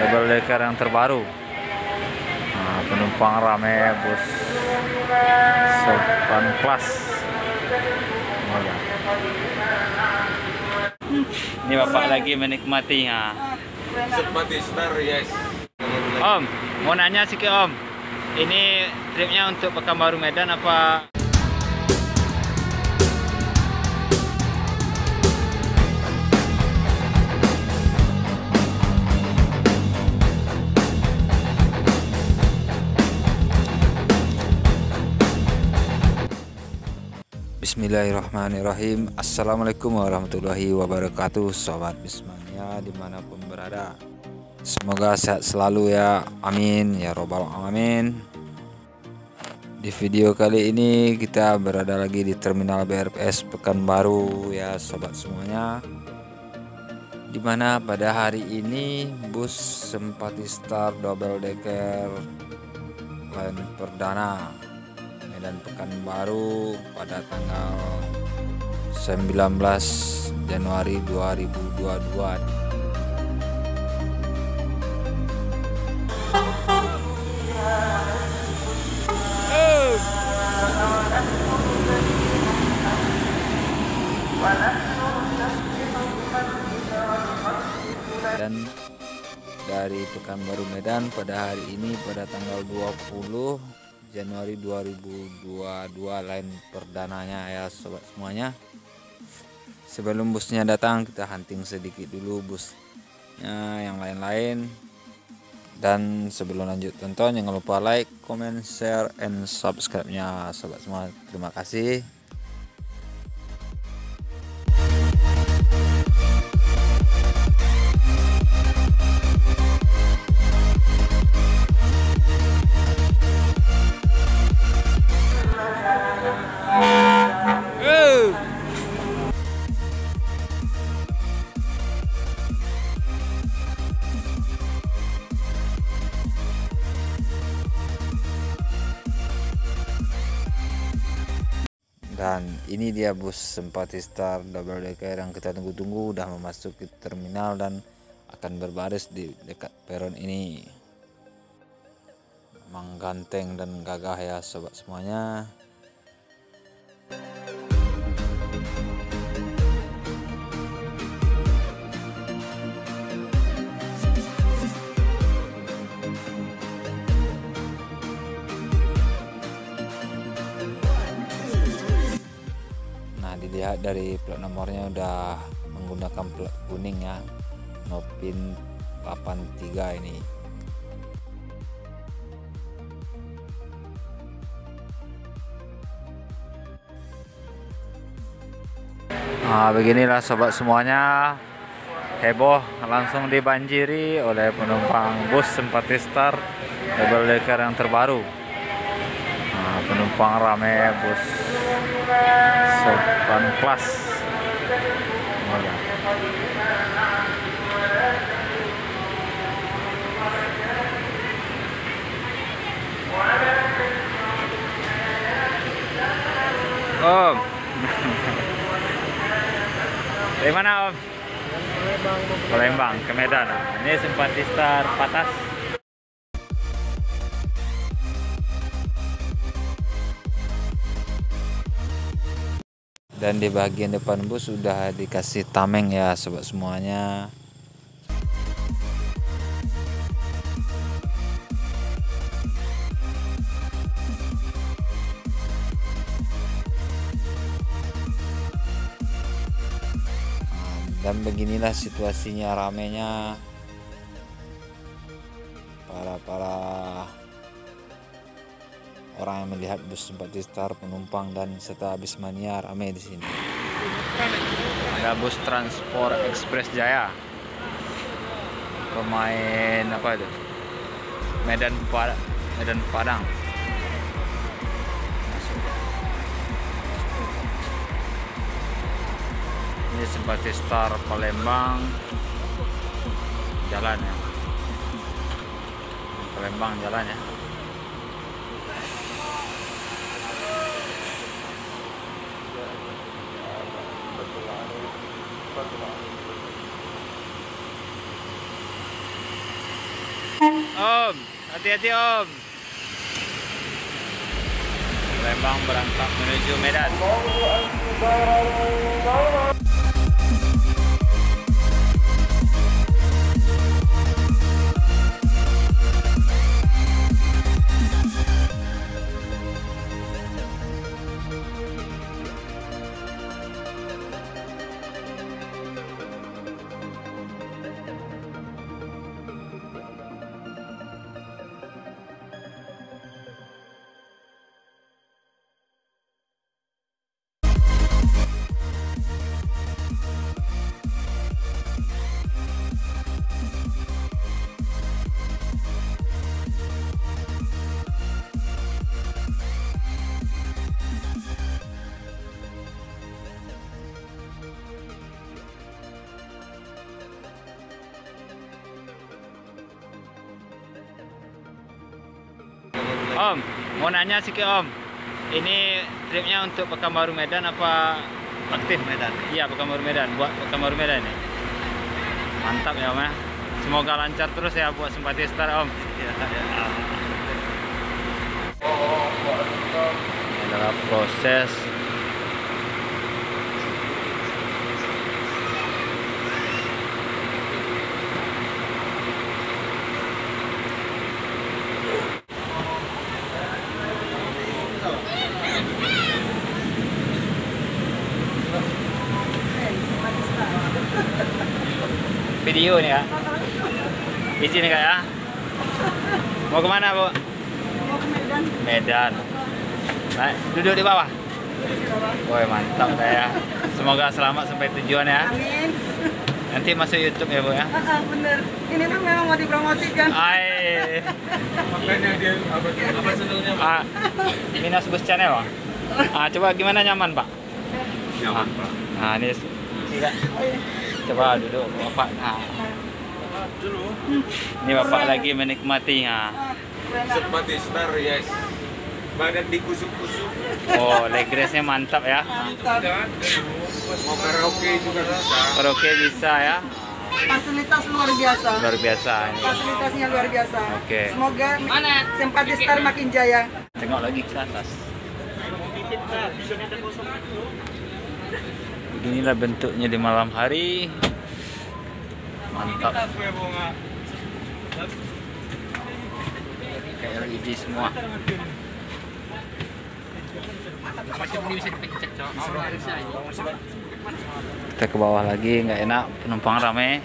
double decker yang terbaru. Nah, penumpang rame bus Sopan Plus. Oh, ya. Ini bapak lagi menikmatinya. Sempatistar, yes. Om, mau nanya sih ke Om. Ini tripnya untuk Pekanbaru Medan apa? Bismillahirrahmanirrahim. Assalamualaikum warahmatullahi wabarakatuh, Sobat Bismania dimanapun berada. Semoga sehat selalu ya, amin ya robbal alamin. Di video kali ini kita berada lagi di Terminal BRPS Pekanbaru ya sobat semuanya, dimana pada hari ini bus Sempatistar double decker line perdana Medan Pekanbaru pada tanggal 19 Januari 2022 dan dari Pekanbaru Medan pada hari ini pada tanggal 20 Januari 2022 line perdananya ya sobat semuanya. Sebelum busnya datang kita hunting sedikit dulu busnya yang lain-lain. Dan sebelum lanjut tonton jangan lupa like, comment, share, and subscribe-nya sobat semua. Terima kasih. Dan ini dia bus Sempatistar double decker yang kita tunggu-tunggu udah memasuki terminal dan akan berbaris di dekat peron ini. Memang ganteng dan gagah ya sobat semuanya. Dilihat dari plat nomornya udah menggunakan plat kuning ya, Nopin 83 ini. Nah, beginilah sobat semuanya, heboh langsung dibanjiri oleh penumpang bus Sempatistar double decker yang terbaru. Nah, penumpang rame bus Sopan Plus. Oh, ya. Om. Dari mana Om? Palembang ke Medan. Ini Sempatistar Patas. Dan di bagian depan bus sudah dikasih tameng ya sobat semuanya. Dan beginilah situasinya, ramenya para orang yang melihat bus Sempatistar, penumpang dan serta Bismania ramai di sini. Ada bus Transport Express Jaya. Pemain apa itu? Medan Padang. Ini Sempatistar Palembang jalan ya. Palembang jalan ya. Om, hati-hati Om. Palembang berangkat menuju Medan. Om, mau nanya sedikit Om. Ini tripnya untuk Pekanbaru Medan apa aktif Medan? Iya, Pekanbaru Medan. Buat Pekanbaru Medan nih. Mantap ya Om ya. Semoga lancar terus ya buat Simpati Star Om. Ini adalah proses video nih ya. Di sini Kak ya. Mau kemana Bu? Mau ke Medan. Medan. Nah, duduk di bawah. Woi mantap ya. Semoga selamat sampai tujuan ya. Amin. Nanti masuk YouTube ya Bu ya. Bener. Ini tuh memang mau dipromosikan. Hai. Makanya dia apa senangnya? Minus Bus Channel Bang. Coba gimana nyaman Pak? Nyaman Pak. Nah ini Kak. Coba duduk Bapak. Dulu. Ini Bapak lagi menikmatinya. Simpati Star, yes. Badan dikusuk-kusuk. Oh, leg race-nya mantap ya. Mantap. Mau karaoke juga bisa. Karaoke bisa ya. Fasilitas luar biasa. Luar biasa ini. Fasilitasnya luar biasa. Oke. Semoga Simpati Star makin jaya. Tengok lagi ke atas. Beginilah bentuknya di malam hari. Mantap. Kayak LED semua. Kita ke bawah lagi, nggak enak, penumpang rame.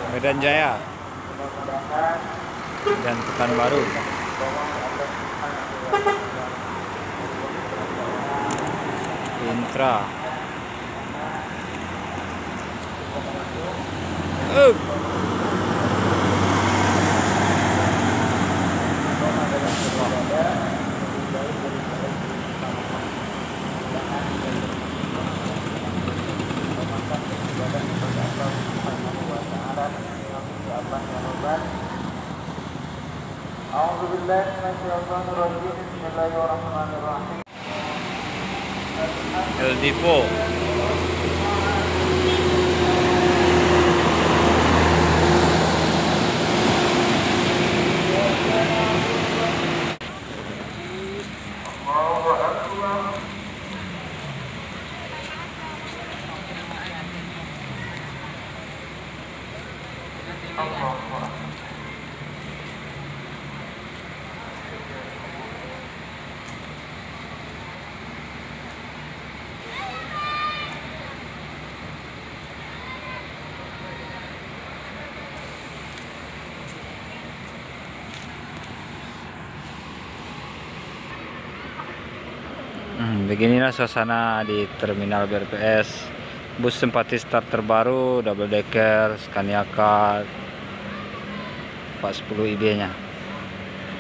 Medan Jaya dan Pekanbaru. Intra. El Dipo. Beginilah suasana di terminal BRPS. Bus Simpati Star terbaru double decker Scania Card 410 IB nya.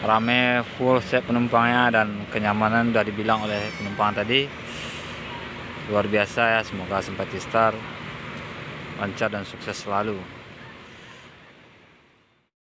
rame, full set penumpangnya, dan kenyamanan udah dibilang oleh penumpang tadi luar biasa ya. Semoga Simpati Star lancar dan sukses selalu.